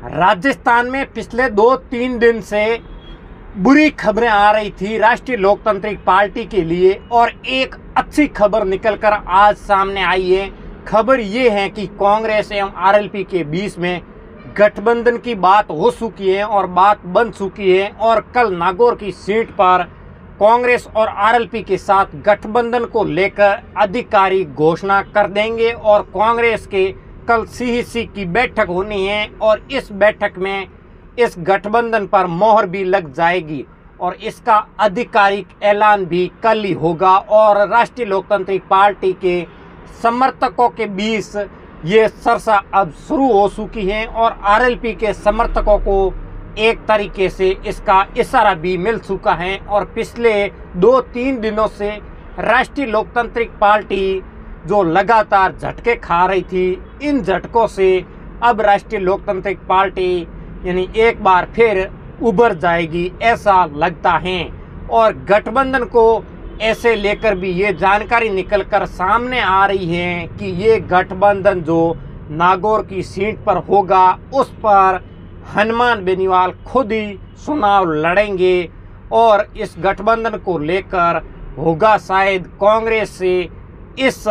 राजस्थान में पिछले 2-3 दिन से बुरी खबरें आ रही थी राष्ट्रीय लोकतांत्रिक पार्टी के लिए, और एक अच्छी खबर निकलकर आज सामने आई है। खबर ये है कि कांग्रेस एवं आरएलपी के बीच में गठबंधन की बात हो चुकी है और बात बन चुकी है, और कल नागौर की सीट पर कांग्रेस और आरएलपी के साथ गठबंधन को लेकर आधिकारिक घोषणा कर देंगे। और कांग्रेस के कल सीईसी की बैठक होनी है और इस बैठक में इस गठबंधन पर मोहर भी लग जाएगी और इसका आधिकारिक ऐलान भी कल ही होगा। और राष्ट्रीय लोकतांत्रिक पार्टी के समर्थकों के बीच ये चर्चा अब शुरू हो चुकी है और आरएलपी के समर्थकों को एक तरीके से इसका इशारा भी मिल चुका है। और पिछले 2-3 दिनों से राष्ट्रीय लोकतांत्रिक पार्टी जो लगातार झटके खा रही थी, इन झटकों से अब राष्ट्रीय लोकतांत्रिक पार्टी यानी एक बार फिर उभर जाएगी ऐसा लगता है। और गठबंधन को ऐसे लेकर भी ये जानकारी निकलकर सामने आ रही है कि ये गठबंधन जो नागौर की सीट पर होगा उस पर हनुमान बेनीवाल खुद ही चुनाव लड़ेंगे। और इस गठबंधन को लेकर होगा शायद कांग्रेस से इस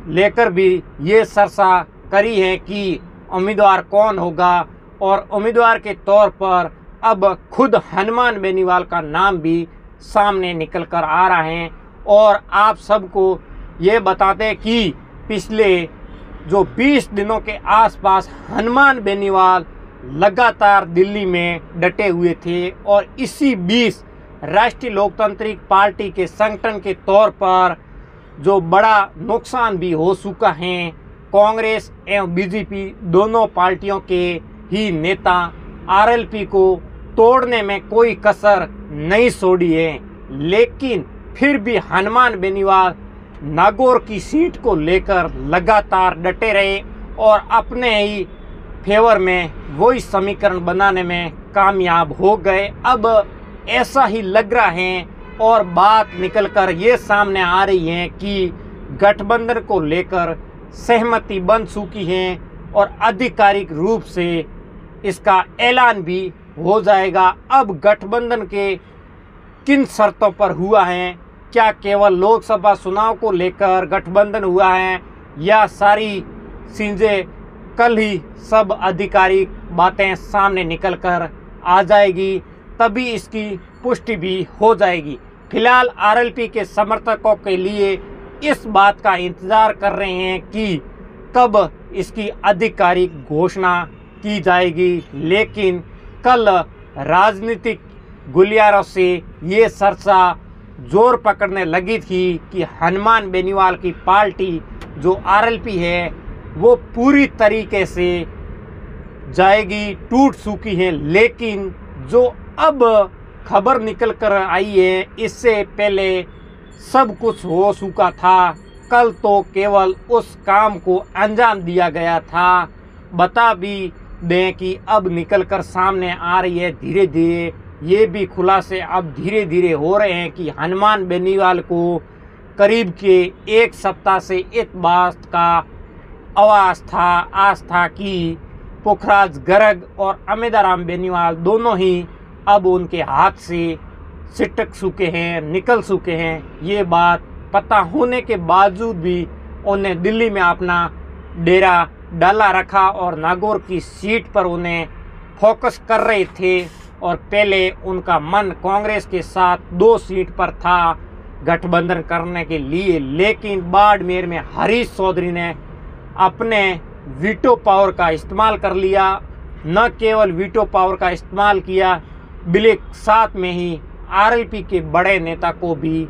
लेकर भी ये चर्चा करी है कि उम्मीदवार कौन होगा, और उम्मीदवार के तौर पर अब खुद हनुमान बेनीवाल का नाम भी सामने निकल कर आ रहा है। और आप सबको ये बताते कि पिछले जो 20 दिनों के आसपास हनुमान बेनीवाल लगातार दिल्ली में डटे हुए थे, और इसी बीच राष्ट्रीय लोकतांत्रिक पार्टी के संगठन के तौर पर जो बड़ा नुकसान भी हो चुका है। कांग्रेस एवं बीजेपी दोनों पार्टियों के ही नेता आरएलपी को तोड़ने में कोई कसर नहीं छोड़ी है, लेकिन फिर भी हनुमान बेनीवाल नागौर की सीट को लेकर लगातार डटे रहे और अपने ही फेवर में वही समीकरण बनाने में कामयाब हो गए। अब ऐसा ही लग रहा है और बात निकलकर ये सामने आ रही है कि गठबंधन को लेकर सहमति बन चुकी है और आधिकारिक रूप से इसका ऐलान भी हो जाएगा। अब गठबंधन के किन शर्तों पर हुआ है, क्या केवल लोकसभा चुनाव को लेकर गठबंधन हुआ है या सारी चीज़ें कल ही सब आधिकारिक बातें सामने निकलकर आ जाएगी, तभी इसकी पुष्टि भी हो जाएगी। फिलहाल आरएलपी के समर्थकों के लिए इस बात का इंतजार कर रहे हैं कि कब इसकी आधिकारिक घोषणा की जाएगी, लेकिन कल राजनीतिक गलियारों से ये चर्चा जोर पकड़ने लगी थी कि हनुमान बेनीवाल की पार्टी जो आरएलपी है वो पूरी तरीके से जाएगी, टूट चुकी है। लेकिन जो अब खबर निकल कर आई है, इससे पहले सब कुछ हो चुका था। कल तो केवल उस काम को अंजाम दिया गया था। बता भी दें कि अब निकल कर सामने आ रही है धीरे धीरे, ये भी खुलासे अब धीरे धीरे हो रहे हैं कि हनुमान बेनीवाल को करीब के 1 सप्ताह से इस बात का आवाज़ था कि पुखराज गर्ग और अमिताराम बेनीवाल दोनों ही अब उनके हाथ से सिटक चुके हैं, निकल चुके हैं। ये बात पता होने के बावजूद भी उन्हें दिल्ली में अपना डेरा डाला रखा और नागौर की सीट पर उन्हें फोकस कर रहे थे। और पहले उनका मन कांग्रेस के साथ 2 सीट पर था गठबंधन करने के लिए, लेकिन बाड़मेर में हरीश चौधरी ने अपने वीटो पावर का इस्तेमाल कर लिया। न केवल वीटो पावर का इस्तेमाल किया, बल्कि साथ में ही आरएलपी के बड़े नेता को भी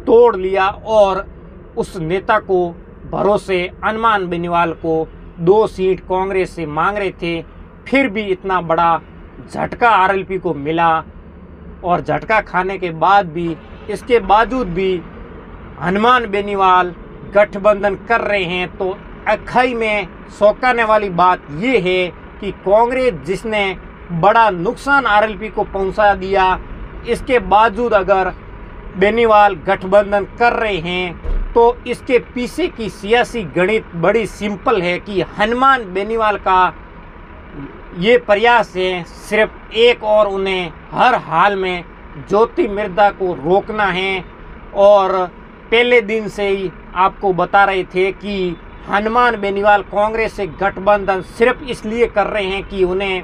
तोड़ लिया और उस नेता को भरोसे हनुमान बेनीवाल को 2 सीट कांग्रेस से मांग रहे थे। फिर भी इतना बड़ा झटका आरएलपी को मिला और झटका खाने के बाद भी, इसके बावजूद भी हनुमान बेनीवाल गठबंधन कर रहे हैं। तो अखाई में चौंकाने वाली बात ये है कि कांग्रेस जिसने बड़ा नुकसान आरएलपी को पहुंचा दिया, इसके बावजूद अगर बेनीवाल गठबंधन कर रहे हैं तो इसके पीछे की सियासी गणित बड़ी सिंपल है कि हनुमान बेनीवाल का ये प्रयास है सिर्फ एक और उन्हें हर हाल में ज्योति मिर्धा को रोकना है। और पहले दिन से ही आपको बता रहे थे कि हनुमान बेनीवाल कांग्रेस से गठबंधन सिर्फ इसलिए कर रहे हैं कि उन्हें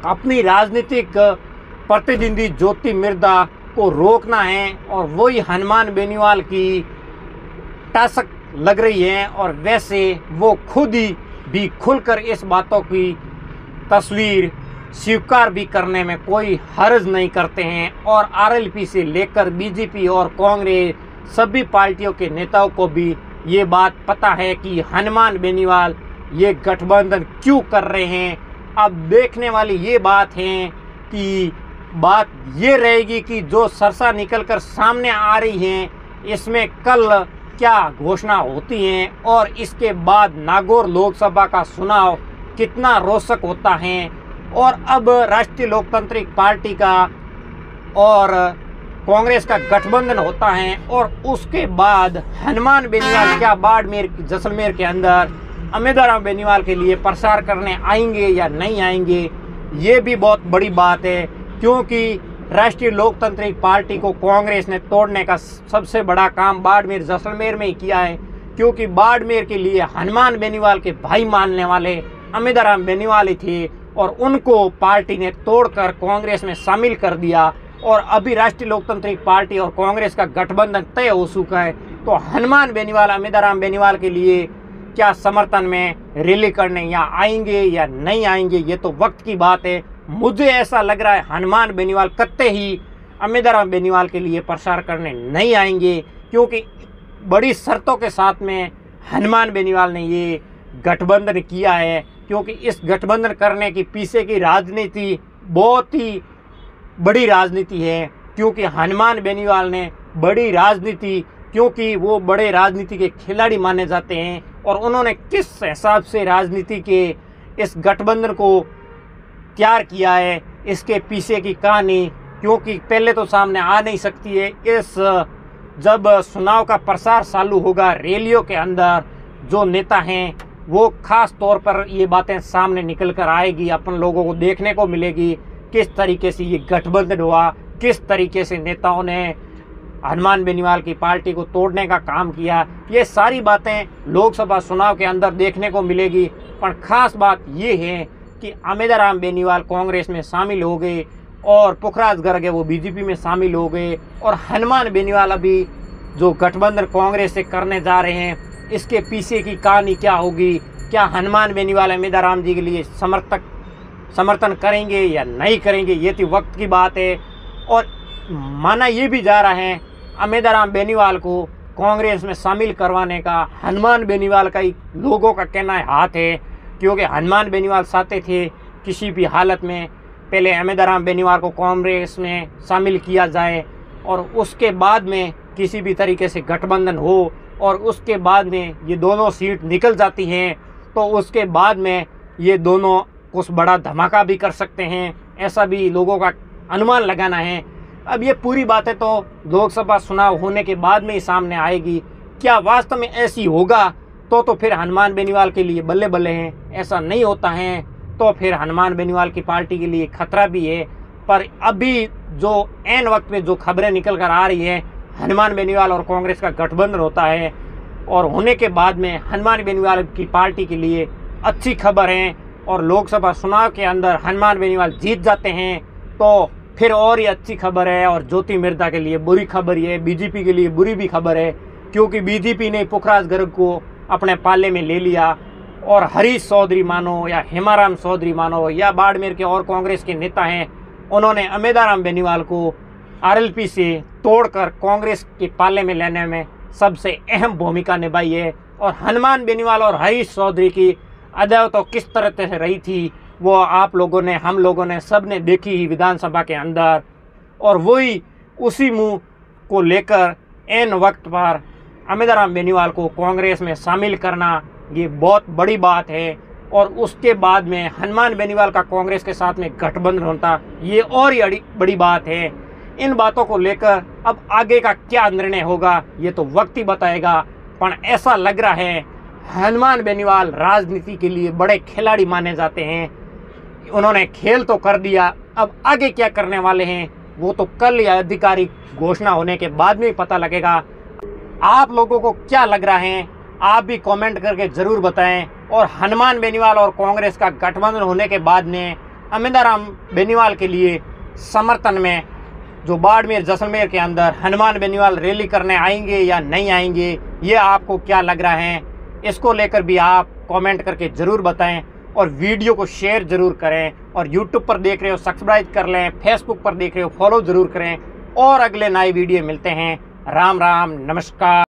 अपनी राजनीतिक प्रतिद्वंदी ज्योति मिर्धा को रोकना है, और वही हनुमान बेनीवाल की टासक लग रही है। और वैसे वो खुद ही भी खुलकर इस बातों की तस्वीर स्वीकार भी करने में कोई हर्ज नहीं करते हैं। और आरएलपी से लेकर बीजेपी और कांग्रेस सभी पार्टियों के नेताओं को भी ये बात पता है कि हनुमान बेनीवाल ये गठबंधन क्यों कर रहे हैं। अब देखने वाली ये बात है कि बात ये रहेगी कि जो सरसा निकलकर सामने आ रही हैं इसमें कल क्या घोषणा होती हैं, और इसके बाद नागौर लोकसभा का चुनाव कितना रोचक होता है। और अब राष्ट्रीय लोकतांत्रिक पार्टी का और कांग्रेस का गठबंधन होता है, और उसके बाद हनुमान बेनीवाल क्या बाड़मेर जैसलमेर के अंदर अमेदाराम बेनीवाल के लिए प्रचार करने आएंगे या नहीं आएंगे, ये भी बहुत बड़ी बात है। क्योंकि राष्ट्रीय लोकतांत्रिक पार्टी को कांग्रेस ने तोड़ने का सबसे बड़ा काम बाड़मेर जैसलमेर में ही किया है। क्योंकि बाड़मेर के लिए हनुमान बेनीवाल के भाई मानने वाले अमेदाराम बेनीवाल ही थे, और उनको पार्टी ने तोड़कर कांग्रेस में शामिल कर दिया। और अभी राष्ट्रीय लोकतांत्रिक पार्टी और कांग्रेस का गठबंधन तय हो चुका है। तो हनुमान बेनीवाल अमेदाराम बेनीवाल के लिए क्या समर्थन में रैली करने यहाँ आएंगे या नहीं आएंगे, ये तो वक्त की बात है। मुझे ऐसा लग रहा है हनुमान बेनीवाल कत्ते ही अमेदाराम बेनीवाल के लिए प्रचार करने नहीं आएंगे, क्योंकि बड़ी शर्तों के साथ में हनुमान बेनीवाल ने ये गठबंधन किया है। क्योंकि इस गठबंधन करने की पीछे की राजनीति बहुत ही बड़ी राजनीति है। क्योंकि हनुमान बेनीवाल ने बड़ी राजनीति, क्योंकि वो बड़े राजनीति के खिलाड़ी माने जाते हैं, और उन्होंने किस हिसाब से राजनीति के इस गठबंधन को तैयार किया है, इसके पीछे की कहानी क्योंकि पहले तो सामने आ नहीं सकती है। इस जब चुनाव का प्रसार चालू होगा, रैलियों के अंदर जो नेता हैं वो खास तौर पर ये बातें सामने निकल कर आएगी, अपन लोगों को देखने को मिलेगी किस तरीके से ये गठबंधन हुआ, किस तरीके से नेताओं ने हनुमान बेनीवाल की पार्टी को तोड़ने का काम किया। ये सारी बातें लोकसभा चुनाव के अंदर देखने को मिलेगी। पर खास बात ये है कि अमेदाराम बेनीवाल कांग्रेस में शामिल हो गए, और पुखराज गर्ग है वो बीजेपी में शामिल हो गए, और हनुमान बेनीवाल अभी जो गठबंधन कांग्रेस से करने जा रहे हैं, इसके पीछे की कहानी क्या होगी, क्या हनुमान बेनीवाल अमेदाराम जी के लिए समर्थन करेंगे या नहीं करेंगे, ये तो वक्त की बात है। और माना ये भी जा रहा है अमेदाराम बेनीवाल को कांग्रेस में शामिल करवाने का हनुमान बेनीवाल का ही लोगों का कहना हाथ है। क्योंकि हनुमान बेनीवाल चाहते थे किसी भी हालत में पहले अमेदाराम बेनीवाल को कांग्रेस में शामिल किया जाए, और उसके बाद में किसी भी तरीके से गठबंधन हो, और उसके बाद में ये दोनों सीट निकल जाती हैं तो उसके बाद में ये दोनों कुछ बड़ा धमाका भी कर सकते हैं, ऐसा भी लोगों का अनुमान लगाना है। अब ये पूरी बातें तो लोकसभा चुनाव होने के बाद में ही सामने आएगी। क्या वास्तव में ऐसी होगा तो फिर हनुमान बेनीवाल के लिए बल्ले बल्ले हैं, ऐसा नहीं होता है तो फिर हनुमान बेनीवाल की पार्टी के लिए खतरा भी है। पर अभी जो ऐन वक्त में जो खबरें निकल कर आ रही है, हनुमान बेनीवाल और कांग्रेस का गठबंधन होता है, और होने के बाद में हनुमान बेनीवाल की पार्टी के लिए अच्छी खबर है, और लोकसभा चुनाव के अंदर हनुमान बेनीवाल जीत जाते हैं तो फिर और ही अच्छी खबर है। और ज्योति मिर्धा के लिए बुरी खबर है, बीजेपी के लिए बुरी भी खबर है, क्योंकि बीजेपी ने पुखराज गर्ग को अपने पाले में ले लिया, और हरीश चौधरी मानो या हेमाराम चौधरी मानो या बाड़मेर के और कांग्रेस के नेता हैं, उन्होंने अमेदाराम बेनीवाल को आरएलपी से तोड़कर कांग्रेस के पाले में लेने में सबसे अहम भूमिका निभाई है। और हनुमान बेनीवाल और हरीश चौधरी की अदावत तो किस तरह से रही थी वो आप लोगों ने, हम लोगों ने, सब ने देखी ही विधानसभा के अंदर। और वही उसी मुंह को लेकर ऐन वक्त पर अमेदाराम बेनीवाल को कांग्रेस में शामिल करना ये बहुत बड़ी बात है। और उसके बाद में हनुमान बेनीवाल का कांग्रेस के साथ में गठबंधन होता, ये और ही बड़ी बात है। इन बातों को लेकर अब आगे का क्या निर्णय होगा ये तो वक्त ही बताएगा। पर ऐसा लग रहा है हनुमान बेनीवाल राजनीति के लिए बड़े खिलाड़ी माने जाते हैं। उन्होंने खेल तो कर दिया, अब आगे क्या करने वाले हैं वो तो कल या आधिकारिक घोषणा होने के बाद में ही पता लगेगा। आप लोगों को क्या लग रहा है आप भी कमेंट करके ज़रूर बताएं। और हनुमान बेनीवाल और कांग्रेस का गठबंधन होने के बाद में अमिंदर बेनीवाल के लिए समर्थन में जो बाड़मेर जैसलमेर के अंदर हनुमान बेनीवाल रैली करने आएंगे या नहीं आएंगे, ये आपको क्या लग रहा है, इसको लेकर भी आप कमेंट करके ज़रूर बताएं। और वीडियो को शेयर ज़रूर करें। और यूट्यूब पर देख रहे हो सब्सक्राइब कर लें, फेसबुक पर देख रहे हो फॉलो ज़रूर करें। और अगले नए वीडियो मिलते हैं। राम राम, नमस्कार।